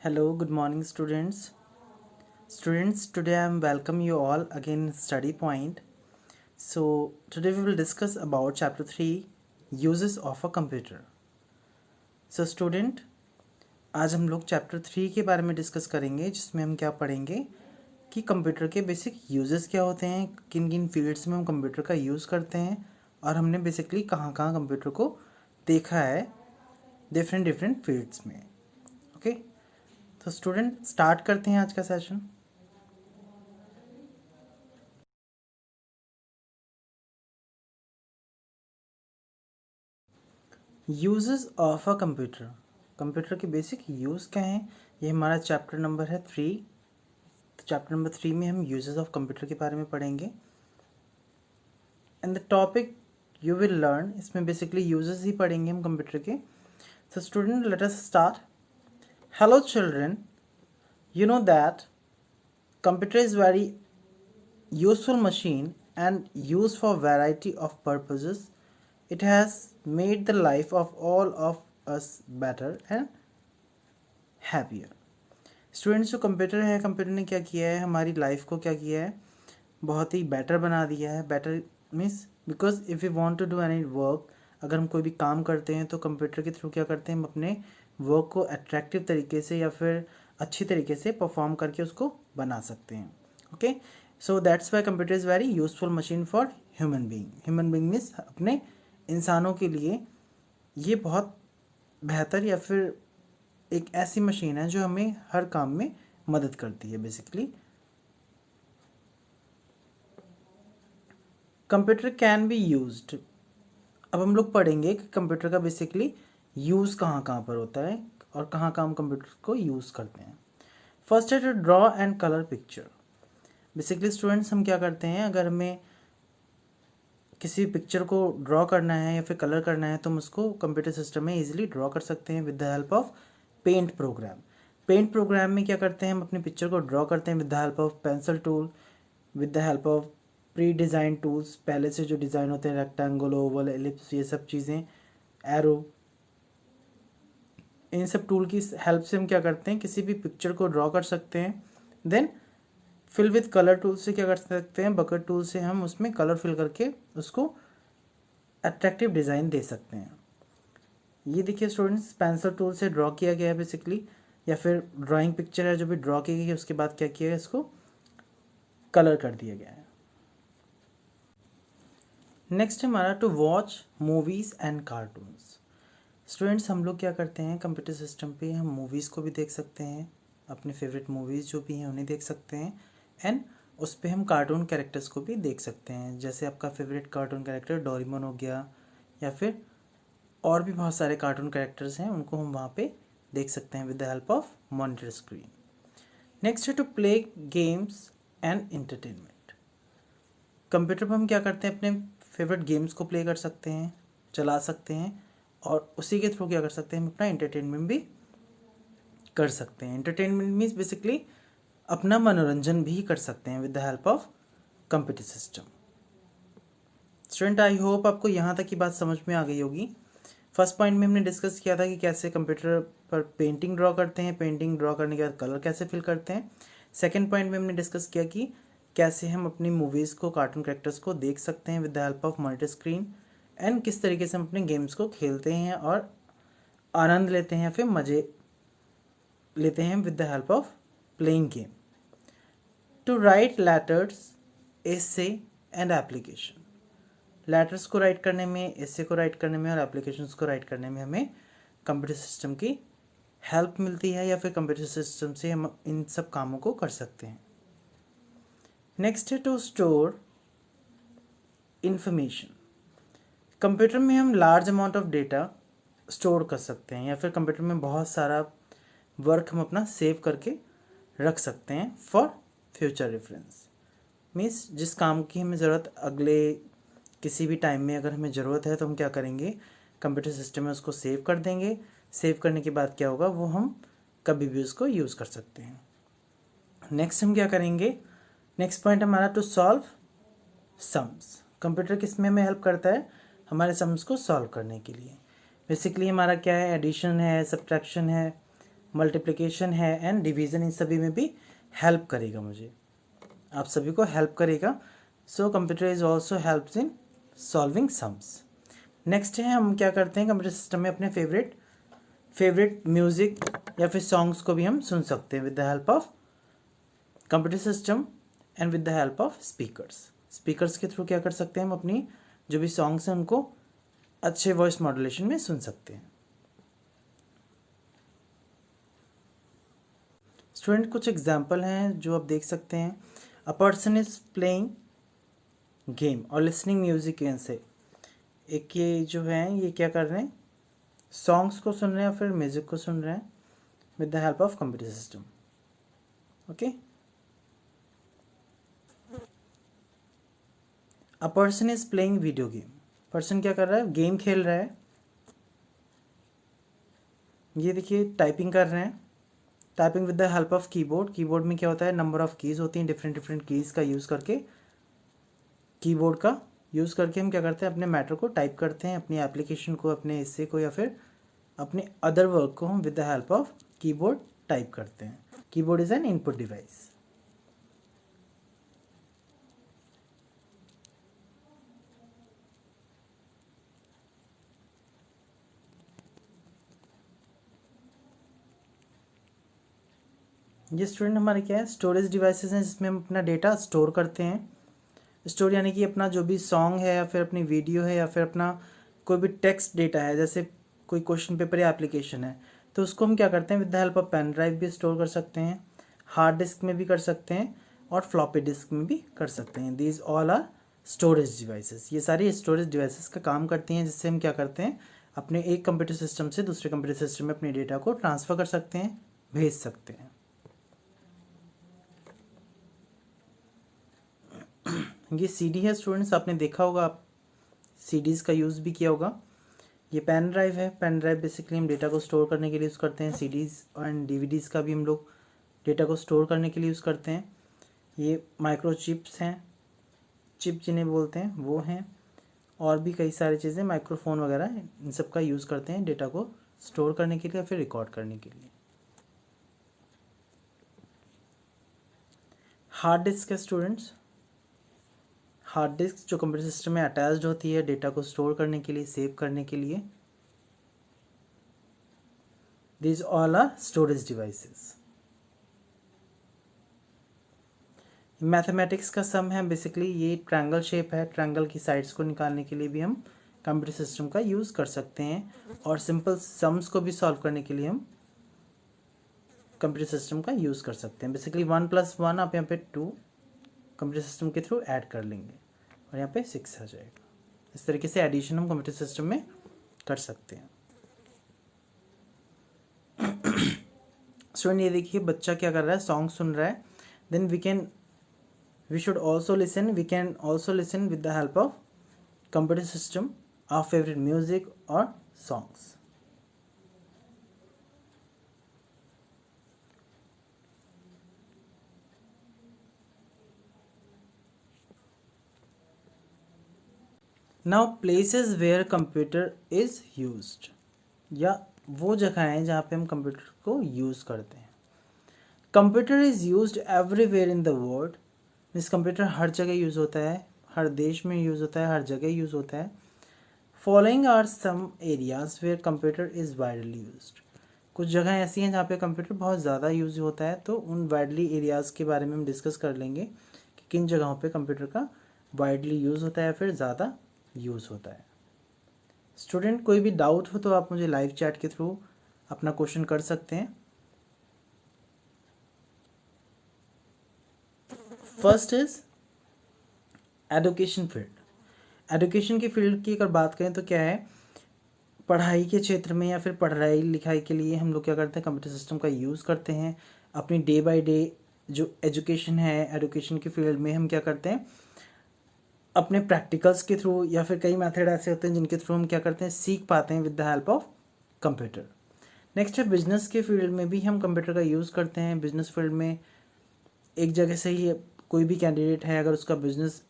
Hello, good morning, students. Students, today I am welcome you all again in Study Point. So, today we will discuss about Chapter 3 Uses of a Computer. So, student, आज हम लोग chapter 3 के बारे में discuss करेंगे जिसमें हम क्या पढ़ेंगे कि कंप्यूटर के बेसिक यूजेस क्या होते हैं, किन किन फील्ड्स में हम कंप्यूटर का यूज़ करते हैं और हमने बेसिकली कहाँ कहाँ कंप्यूटर को देखा है डिफरेंट फील्ड्स में. ओके, तो स्टूडेंट स्टार्ट करते हैं आज का session. Uses of a computer. Computer के बेसिक यूज़ क्या हैं, ये हमारा चैप्टर नंबर है 3. तो चैप्टर नंबर 3 में हम यूजेस ऑफ कंप्यूटर के बारे में पढ़ेंगे. And the topic you will learn, इसमें बेसिकली यूजेस ही पढ़ेंगे हम कंप्यूटर के. So student, let us start. Hello children, you know that computer is very useful machine and used for variety of purposes. It has made the life of all of us better and happier. Students, जो computer है, computer ने क्या किया है, हमारी life को क्या किया है, बहुत ही बेटर बना दिया है. Better means because if you want to do any work, अगर हम कोई भी काम करते हैं तो कंप्यूटर के थ्रू क्या करते हैं, हम अपने वर्क को अट्रैक्टिव तरीके से या फिर अच्छी तरीके से परफॉर्म करके उसको बना सकते हैं. Okay, so that's why computer is very useful machine for human being. Human being means अपने इंसानों के लिए ये बहुत बेहतर या फिर एक ऐसी मशीन है जो हमें हर काम में मदद करती है. Basically computer can be used. अब हम लोग पढ़ेंगे कि कंप्यूटर का बेसिकली यूज़ कहाँ कहाँ पर होता है और कहाँ कहाँ हम कंप्यूटर को यूज़ करते हैं. फर्स्ट है to draw and colour picture. Basically students, हम क्या करते हैं, अगर हमें किसी पिक्चर को ड्रॉ करना है या फिर कलर करना है तो हम उसको कंप्यूटर सिस्टम में इजीली ड्रॉ कर सकते हैं with the help of paint program. Paint program में क्या करते हैं, हम अपनी पिक्चर को ड्रॉ करते हैं with the help of pencil tool, with the help of pre design tools. पहले से जो डिज़ाइन होते हैं, रेक्टेंगल, ओवल, एलिप्स, ये सब चीज़ें, एरो, इन सब टूल की हेल्प से हम क्या करते हैं, किसी भी पिक्चर को ड्रॉ कर सकते हैं. Then fill with colour tool से क्या कर सकते हैं, बकेट टूल से हम उसमें कलर फिल करके उसको अट्रैक्टिव डिज़ाइन दे सकते हैं. ये देखिए स्टूडेंट्स, पेंसिल टूल से ड्रॉ किया गया है बेसिकली, या फिर ड्राइंग पिक्चर है जो भी ड्रॉ की गई है, उसके बाद क्या किया है, इसको कलर कर दिया गया है. नेक्स्ट है हमारा to watch movies and cartoons. Students, हम लोग क्या करते हैं, कंप्यूटर सिस्टम पे हम मूवीज़ को भी देख सकते हैं, अपने फेवरेट मूवीज़ जो भी हैं उन्हें देख सकते हैं, एंड उस पर हम कार्टून कैरेक्टर्स को भी देख सकते हैं. जैसे आपका फेवरेट कार्टून कैरेक्टर डोरेमोन हो गया, या फिर और भी बहुत सारे कार्टून कैरेक्टर्स हैं, उनको हम वहाँ पे देख सकते हैं with the help of monitor screen. Next है to play games and entertainment. Computer पर हम क्या करते हैं, अपने फेवरेट गेम्स को प्ले कर सकते हैं, चला सकते हैं, और उसी के थ्रू क्या कर सकते हैं, हम अपना एंटरटेनमेंट भी कर सकते हैं. एंटरटेनमेंट मीन्स बेसिकली अपना मनोरंजन भी कर सकते हैं with the help of computer system. Student, I hope आपको यहाँ तक की बात समझ में आ गई होगी. फर्स्ट पॉइंट में हमने डिस्कस किया था कि कैसे कंप्यूटर पर पेंटिंग ड्रॉ करते हैं, पेंटिंग ड्रॉ करने के बाद कलर कैसे फिल करते हैं. सेकंड पॉइंट में हमने डिस्कस किया कि कैसे हम अपनी मूवीज़ को, कार्टून कैरेक्टर्स को देख सकते हैं with the help of monitor screen, and किस तरीके से हम अपने गेम्स को खेलते हैं और आनंद लेते हैं या फिर मज़े लेते हैं with the help of playing game. To write letters, essay and application. Letters को राइट करने में, एसे को राइट करने में और एप्लीकेशंस को राइट करने में हमें कंप्यूटर सिस्टम की हेल्प मिलती है, या फिर कंप्यूटर सिस्टम से हम इन सब कामों को कर सकते हैं. नेक्स्ट है टू स्टोर इंफॉर्मेशन. कंप्यूटर में हम large amount of data store कर सकते हैं, या फिर कंप्यूटर में बहुत सारा वर्क हम अपना सेव करके रख सकते हैं फॉर फ्यूचर रेफरेंस. मीन्स जिस काम की हमें ज़रूरत अगले किसी भी टाइम में अगर हमें ज़रूरत है तो हम क्या करेंगे, कंप्यूटर सिस्टम में उसको सेव कर देंगे. सेव करने के बाद क्या होगा, वो हम कभी भी उसको यूज़ कर सकते हैं. नेक्स्ट हम क्या करेंगे, नेक्स्ट पॉइंट हमारा टू सॉल्व सम्स. कंप्यूटर किस में हमें हेल्प करता है, हमारे सम्स को सॉल्व करने के लिए. बेसिकली हमारा क्या है, एडिशन है, सब्ट्रैक्शन है, मल्टीप्लिकेशन है एंड डिवीज़न, इन सभी में भी हेल्प करेगा, मुझे आप सभी को हेल्प करेगा। So computer is also helps in solving sums. Next है, हम क्या करते हैं कंप्यूटर सिस्टम में अपने फेवरेट म्यूज़िक या फिर सॉन्ग्स को भी हम सुन सकते हैं with the help of computer system and with the help of speakers के थ्रू क्या कर सकते हैं हम अपनी जो भी सॉन्ग्स हैं उनको अच्छे वॉइस मॉड्यूलेशन में सुन सकते हैं। स्टूडेंट कुछ एग्जाम्पल हैं जो आप देख सकते हैं। A person is playing game और लिसनिंग म्यूजिक से, एक ये जो है ये क्या कर रहे हैं, सॉन्ग्स को सुन रहे हैं या फिर म्यूजिक को सुन रहे हैं with the help of computer system. Okay, a person is playing video game, person क्या कर रहा है, गेम खेल रहा है। ये देखिए टाइपिंग कर रहे हैं, typing with the help of keyboard. Keyboard में क्या होता है, नंबर ऑफ कीज़ होती हैं, डिफरेंट कीज़ का यूज़ करके, कीबोर्ड का यूज़ करके हम क्या करते हैं, अपने मैटर को टाइप करते हैं, अपनी एप्लीकेशन को, अपने हिस्से को या फिर अपने अदर वर्क को हम with the help of keyboard type करते हैं। Keyboard is an input device. ये स्टूडेंट हमारे क्या है, स्टोरेज डिवाइसेस हैं जिसमें हम अपना डेटा स्टोर करते हैं। स्टोर यानी कि अपना जो भी सॉन्ग है या फिर अपनी वीडियो है या फिर अपना कोई भी टेक्स्ट डेटा है, जैसे कोई क्वेश्चन पेपर या एप्लीकेशन है, तो उसको हम क्या करते हैं with the help of pen drive भी स्टोर कर सकते हैं, हार्ड डिस्क में भी कर सकते हैं और फ्लॉपी डिस्क में भी कर सकते हैं। These all are storage devices. ये सारी स्टोरेज डिवाइसेस का काम करती हैं, जिससे हम क्या करते हैं अपने एक कंप्यूटर सिस्टम से दूसरे कंप्यूटर सिस्टम में अपने डेटा को ट्रांसफ़र कर सकते हैं, भेज सकते हैं। ये सीडी है स्टूडेंट्स, आपने देखा होगा, आप सीडीज़ का यूज़ भी किया होगा। ये पेन ड्राइव है, पेन ड्राइव बेसिकली हम डेटा को स्टोर करने के लिए यूज़ करते हैं। सीडीज़ एंड डीवीडीज़ का भी हम लोग डेटा को स्टोर करने के लिए यूज़ करते हैं। ये माइक्रो चिप्स हैं, चिप जिन्हें बोलते हैं वो हैं, और भी कई सारी चीज़ें, माइक्रोफोन वगैरह, इन सब का यूज़ करते हैं डेटा को स्टोर करने के लिए या फिर रिकॉर्ड करने के लिए। हार्ड डिस्क है स्टूडेंट्स, हार्ड डिस्क जो कंप्यूटर सिस्टम में अटैच्ड होती है डेटा को स्टोर करने के लिए, सेव करने के लिए। These all are storage devices. Mathematics का सम है, बेसिकली ये ट्रायंगल शेप है, ट्रायंगल की साइड्स को निकालने के लिए भी हम कंप्यूटर सिस्टम का यूज़ कर सकते हैं, और सिंपल सम्स को भी सॉल्व करने के लिए हम कंप्यूटर सिस्टम का यूज़ कर सकते हैं। बेसिकली 1 + 1 आप यहाँ पे 2 कंप्यूटर सिस्टम के थ्रू ऐड कर लेंगे और यहाँ पे 6 आ जाएगा। इस तरीके से एडिशन हम कंप्यूटर सिस्टम में कर सकते हैं। स्टूडेंट ये देखिए बच्चा क्या कर रहा है, सॉन्ग सुन रहा है। Then we can also listen with the help of computer system our favorite music or songs. Now places where computer is used, या वो जगह हैं जहाँ पे हम कंप्यूटर को यूज़ करते हैं। Computer is used everywhere in the world, means computer हर जगह यूज़ होता है, हर देश में यूज़ होता है, हर जगह यूज़ होता है। Following are some areas where computer is widely used, कुछ जगह ऐसी हैं जहाँ पे कंप्यूटर बहुत ज़्यादा यूज़ होता है, तो उन वाइडली एरियाज़ के बारे में हम डिस्कस कर लेंगे कि किन जगहों पे कंप्यूटर का वाइडली यूज़ होता है या फिर ज़्यादा यूज़ होता है। स्टूडेंट कोई भी डाउट हो तो आप मुझे लाइव चैट के थ्रू अपना क्वेश्चन कर सकते हैं। First is education field. Education की फील्ड की अगर बात करें तो क्या है, पढ़ाई के क्षेत्र में या फिर पढ़ाई लिखाई के लिए हम लोग क्या करते हैं, कंप्यूटर सिस्टम का यूज़ करते हैं। अपनी डे बाय डे जो एजुकेशन है, एजुकेशन की फील्ड में हम क्या करते हैं, अपने प्रैक्टिकल्स के थ्रू या फिर कई मेथड ऐसे होते हैं जिनके थ्रू हम क्या करते हैं, सीख पाते हैं with the help of computer. Next है बिजनेस के फील्ड में भी हम कंप्यूटर का यूज़ करते हैं। बिजनेस फील्ड में एक जगह से ही कोई भी कैंडिडेट है, अगर उसका business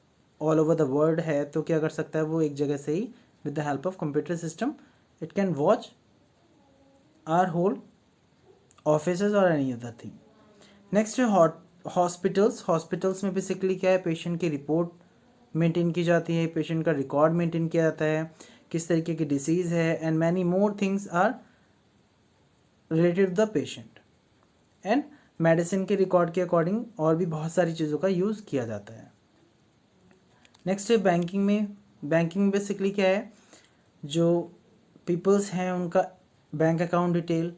all over the world है तो क्या कर सकता है, वो एक जगह से ही with the help of computer system it can watch our whole offices और एनी अदर थिंग। नेक्स्ट है हॉस्पिटल्स। हॉस्पिटल्स में बेसिकली क्या है, पेशेंट की रिपोर्ट मेंटेन की जाती है, पेशेंट का रिकॉर्ड मेंटेन किया जाता है, किस तरीके की डिसीज़ है, and many more things are related to the patient. And medicine के रिकॉर्ड के अकॉर्डिंग और भी बहुत सारी चीज़ों का यूज़ किया जाता है। नेक्स्ट है बैंकिंग में। बैंकिंग बेसिकली क्या है, जो पीपल्स हैं उनका बैंक अकाउंट डिटेल,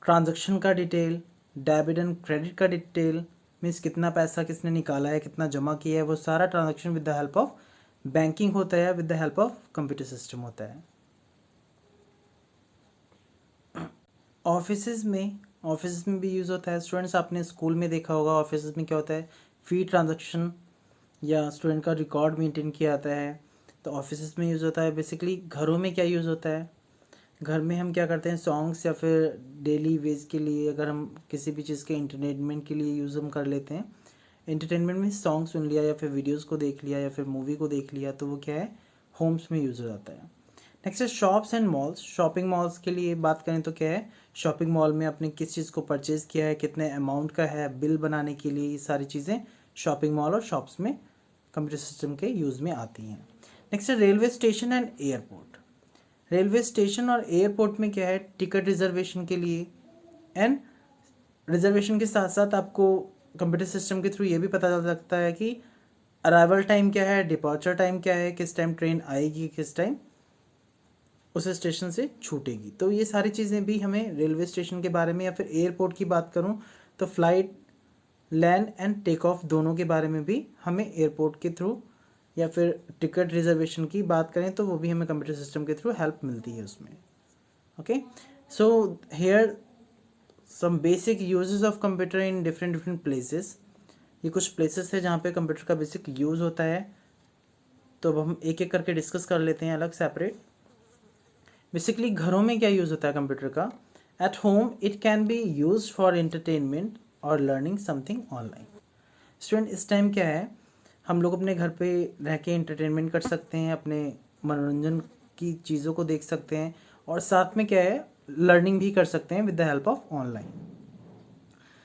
ट्रांजैक्शन का डिटेल, डेबिट एंड क्रेडिट का डिटेल, मीन्स कितना पैसा किसने निकाला है, कितना जमा किया है, वो सारा transaction with the help of banking होता है, with the help of computer system होता है। ऑफिस में भी यूज़ होता है। स्टूडेंट्स आपने स्कूल में देखा होगा, ऑफिस में क्या होता है, फी ट्रांजैक्शन या स्टूडेंट का रिकॉर्ड मेंटेन किया जाता है, तो ऑफिस में यूज़ होता है। बेसिकली घरों में क्या यूज़ होता है, घर में हम क्या करते हैं, सॉन्ग्स या फिर डेली वेज के लिए अगर हम किसी भी चीज़ के एंटरटेनमेंट के लिए यूज़ हम कर लेते हैं, एंटरटेनमेंट में सॉन्ग सुन लिया या फिर वीडियोस को देख लिया या फिर मूवी को देख लिया, तो वो क्या है, होम्स में यूज़ हो जाता है। नेक्स्ट है shops and malls. Shopping malls के लिए बात करें तो क्या है, शॉपिंग मॉल में आपने किस चीज़ को परचेज़ किया है, कितने अमाउंट का है, बिल बनाने के लिए, ये सारी चीज़ें शॉपिंग मॉल और शॉप्स में कंप्यूटर सिस्टम के यूज़ में आती हैं। नेक्स्ट है railway station and airport. Railway station और एयरपोर्ट में क्या है, टिकट रिजर्वेशन के लिए, एंड रिजर्वेशन के साथ साथ आपको कंप्यूटर सिस्टम के थ्रू ये भी पता चल सकता है कि अराइवल टाइम क्या है, डिपार्चर टाइम क्या है, किस टाइम ट्रेन आएगी, किस टाइम उस स्टेशन से छूटेगी। तो ये सारी चीज़ें भी हमें रेलवे स्टेशन के बारे में, या फिर एयरपोर्ट की बात करूँ तो flight land and take off दोनों के बारे में भी हमें एयरपोर्ट के थ्रू, या फिर टिकट रिजर्वेशन की बात करें तो वो भी हमें कंप्यूटर सिस्टम के थ्रू हेल्प मिलती है उसमें। Okay, so here some basic uses of computer in different places. ये कुछ प्लेसेस है जहाँ पे कंप्यूटर का बेसिक यूज़ होता है, तो अब हम एक एक करके डिस्कस कर लेते हैं अलग सेपरेट। बेसिकली घरों में क्या यूज़ होता है कंप्यूटर का, at home it can be use for entertainment और लर्निंग समथिंग ऑनलाइन। स्टूडेंट इस टाइम क्या है, हम लोग अपने घर पे रह के एंटरटेनमेंट कर सकते हैं, अपने मनोरंजन की चीज़ों को देख सकते हैं, और साथ में क्या है, लर्निंग भी कर सकते हैं with the help of online.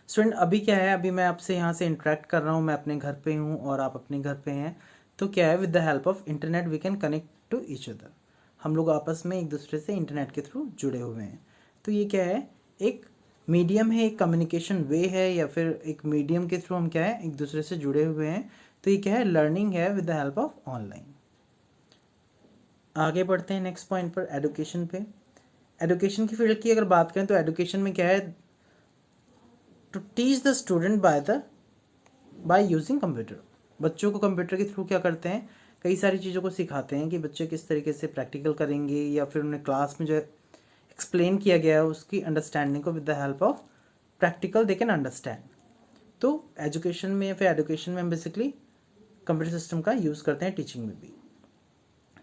Student अभी क्या है, अभी मैं आपसे यहाँ से इंटरेक्ट कर रहा हूँ, मैं अपने घर पे हूँ और आप अपने घर पे हैं, तो क्या है, with the help of internet we can connect to each other. हम लोग आपस में एक दूसरे से इंटरनेट के थ्रू जुड़े हुए हैं। तो ये क्या है, एक मीडियम है, एक कम्युनिकेशन वे है, या फिर एक मीडियम के थ्रू हम क्या है, एक दूसरे से जुड़े हुए हैं। तो ये क्या है, लर्निंग है with the help of online. आगे बढ़ते हैं नेक्स्ट पॉइंट पर, एजुकेशन पे। एजुकेशन की फील्ड की अगर बात करें तो एजुकेशन में क्या है, to teach the student by using computer. बच्चों को कंप्यूटर के थ्रू क्या करते हैं, कई सारी चीज़ों को सिखाते हैं कि बच्चे किस तरीके से प्रैक्टिकल करेंगे, या फिर उन्हें क्लास में जो एक्सप्लेन किया गया है उसकी अंडरस्टैंडिंग को with the help of practical they can understand. तो एजुकेशन में या फिर एजुकेशन में हम बेसिकली कंप्यूटर सिस्टम का यूज़ करते हैं टीचिंग में भी।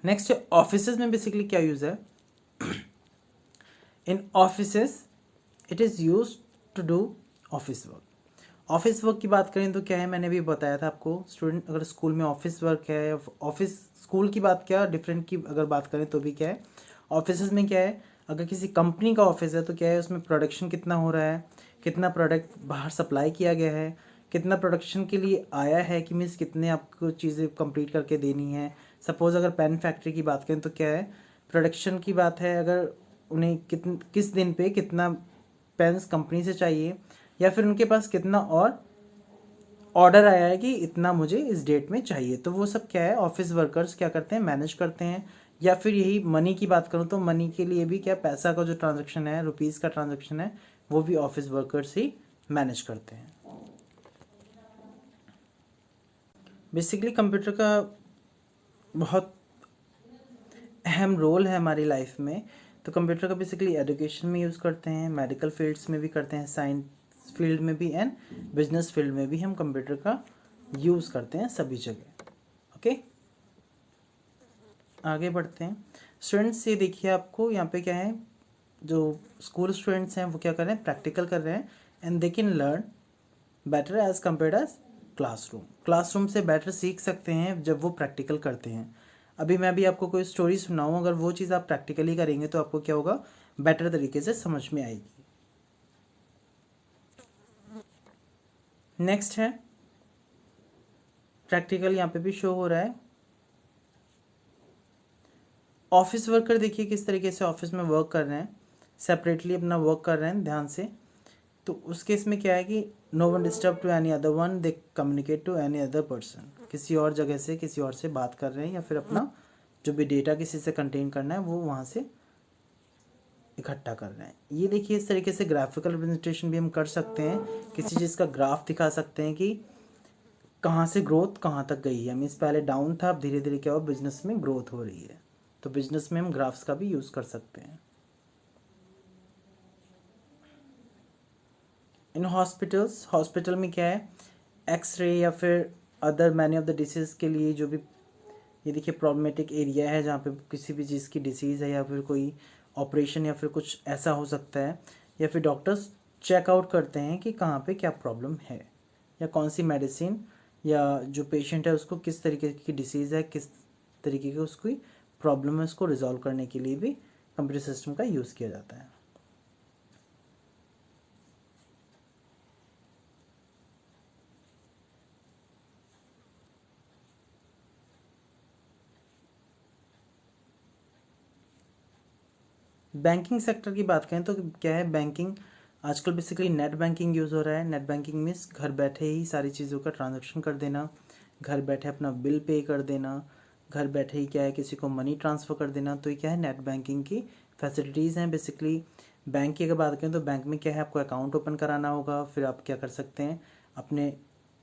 नेक्स्ट है ऑफिसेज में बेसिकली क्या यूज़ है, in offices it is use to do office work. Office work की बात करें तो क्या है, मैंने भी बताया था आपको, स्टूडेंट अगर स्कूल में ऑफिस वर्क है, ऑफिस स्कूल की बात क्या डिफरेंट की अगर बात करें तो भी क्या है, ऑफिस में क्या है, अगर किसी कंपनी का ऑफिस है तो क्या है, उसमें प्रोडक्शन कितना हो रहा है, कितना प्रोडक्ट बाहर सप्लाई किया गया है, कितना प्रोडक्शन के लिए आया है, कि मीन्स कितने आपको चीज़ें कंप्लीट करके देनी है। सपोज़ अगर पेन फैक्ट्री की बात करें तो क्या है, प्रोडक्शन की बात है, अगर उन्हें किस दिन पे कितना पेन्स कंपनी से चाहिए, या फिर उनके पास कितना और ऑर्डर आया है कि इतना मुझे इस डेट में चाहिए, तो वो सब क्या है, ऑफिस वर्कर्स क्या करते हैं, मैनेज करते हैं। या फिर यही मनी की बात करूँ तो मनी के लिए भी क्या, पैसा का जो ट्रांजैक्शन है, रुपीज़ का ट्रांजैक्शन है, वो भी ऑफिस वर्कर्स ही मैनेज करते हैं। बेसिकली कंप्यूटर का बहुत अहम रोल है हमारी लाइफ में। तो कंप्यूटर का बेसिकली एजुकेशन में यूज़ करते हैं, मेडिकल फील्ड्स में भी करते हैं, साइंस फील्ड में भी, एंड बिजनेस फील्ड में भी हम कंप्यूटर का यूज़ करते हैं सभी जगह। ओके, आगे बढ़ते हैं। स्टूडेंट्स ये देखिए, आपको यहाँ पे क्या है, जो स्कूल स्टूडेंट्स हैं वो क्या कर रहे हैं, प्रैक्टिकल कर रहे हैं, and they can learn better as compare as classroom से बेटर सीख सकते हैं जब वो प्रैक्टिकल करते हैं। अभी मैं भी आपको कोई स्टोरी सुनाऊँ, अगर वो चीज़ आप प्रैक्टिकली करेंगे तो आपको क्या होगा, बेटर तरीके से समझ में आएगी। नेक्स्ट है प्रैक्टिकल, यहाँ पे भी शो हो रहा है। ऑफिस वर्कर देखिए किस तरीके से ऑफिस में वर्क कर रहे हैं, सेपरेटली अपना वर्क कर रहे हैं ध्यान से। तो उस केस में क्या है कि no one disturb to any other one, they communicate to any other person, किसी और जगह से किसी और से बात कर रहे हैं या फिर अपना जो भी डेटा किसी से कंटेन करना है वो वहाँ से इकट्ठा कर रहे हैं। ये देखिए इस तरीके से ग्राफिकल रिप्रेजेंटेशन भी हम कर सकते हैं, किसी चीज़ का ग्राफ दिखा सकते हैं कि कहाँ से ग्रोथ कहाँ तक गई है। मीन्स पहले डाउन था, अब धीरे धीरे क्या हो बिजनेस में ग्रोथ हो रही है। तो बिजनेस में हम ग्राफ्स का भी यूज़ कर सकते हैं। इन हॉस्पिटल्स, हॉस्पिटल में क्या है, एक्सरे या फिर other many of the disease के लिए जो भी, ये देखिए प्रॉब्लमेटिक एरिया है जहाँ पे किसी भी चीज़ की डिसीज़ है या फिर कोई ऑपरेशन या फिर कुछ ऐसा हो सकता है, या फिर डॉक्टर्स चेकआउट करते हैं कि कहाँ पे क्या प्रॉब्लम है या कौन सी मेडिसिन या जो पेशेंट है उसको किस तरीके की डिसीज़ है, किस तरीके की उसकी प्रॉब्लम है, उसको रिजॉल्व करने के लिए भी कंप्यूटर सिस्टम का यूज़ किया जाता है। बैंकिंग सेक्टर की बात करें तो क्या है, बैंकिंग आजकल बेसिकली नेट बैंकिंग यूज़ हो रहा है। नेट बैंकिंग मीन्स घर बैठे ही सारी चीज़ों का ट्रांजैक्शन कर देना, घर बैठे अपना बिल पे कर देना, घर बैठे ही क्या है किसी को मनी ट्रांसफ़र कर देना। तो ये क्या है, नेट बैंकिंग की फैसिलिटीज़ हैं बेसिकली। बैंक की अगर बात करें तो बैंक में क्या है, आपको अकाउंट ओपन कराना होगा, फिर आप क्या कर सकते हैं अपने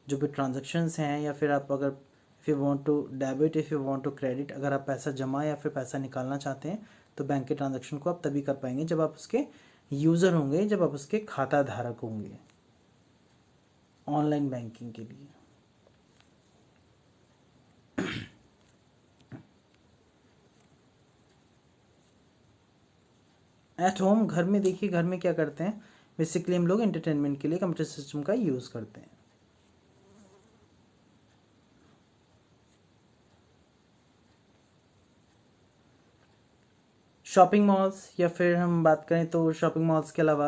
जो भी ट्रांजेक्शन्स हैं, या फिर आप अगर if you want to debit, if you want to credit, अगर आप पैसा जमा या फिर पैसा निकालना चाहते हैं तो बैंक के ट्रांजैक्शन को आप तभी कर पाएंगे जब आप उसके यूज़र होंगे, जब आप उसके खाता धारक होंगे ऑनलाइन बैंकिंग के लिए। एट होम, घर में देखिए घर में क्या करते हैं, बेसिकली हम लोग एंटरटेनमेंट के लिए कंप्यूटर सिस्टम का यूज़ करते हैं। शॉपिंग मॉल्स, या फिर हम बात करें तो शॉपिंग मॉल्स के अलावा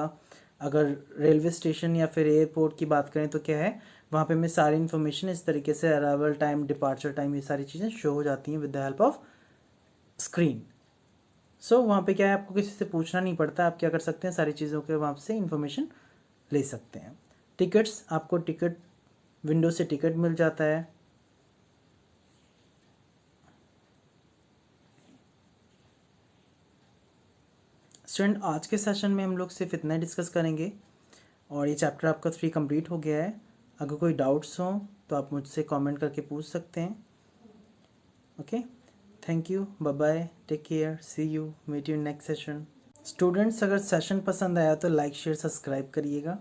अगर रेलवे स्टेशन या फिर एयरपोर्ट की बात करें तो क्या है, वहाँ पे हमें सारी इन्फॉर्मेशन इस तरीके से अराइवल टाइम, डिपार्चर टाइम, ये सारी चीज़ें शो हो जाती हैं with the help of screen. So वहाँ पे क्या है, आपको किसी से पूछना नहीं पड़ता, आप क्या कर सकते हैं सारी चीज़ों के वहाँ से इन्फॉर्मेशन ले सकते हैं। टिकट्स, आपको टिकट विंडो से टिकट मिल जाता है। स्टूडेंट आज के सेशन में हम लोग सिर्फ इतना डिस्कस करेंगे और ये चैप्टर आपका 3 कंप्लीट हो गया है। अगर कोई डाउट्स हो तो आप मुझसे कमेंट करके पूछ सकते हैं। Okay, thank you, bye bye, take care, see you, meet you next session. Students अगर सेशन पसंद आया तो लाइक शेयर सब्सक्राइब करिएगा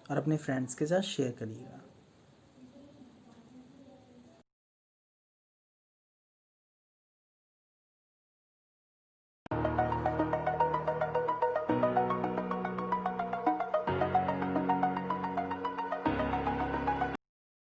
और अपने फ्रेंड्स के साथ शेयर करिएगा।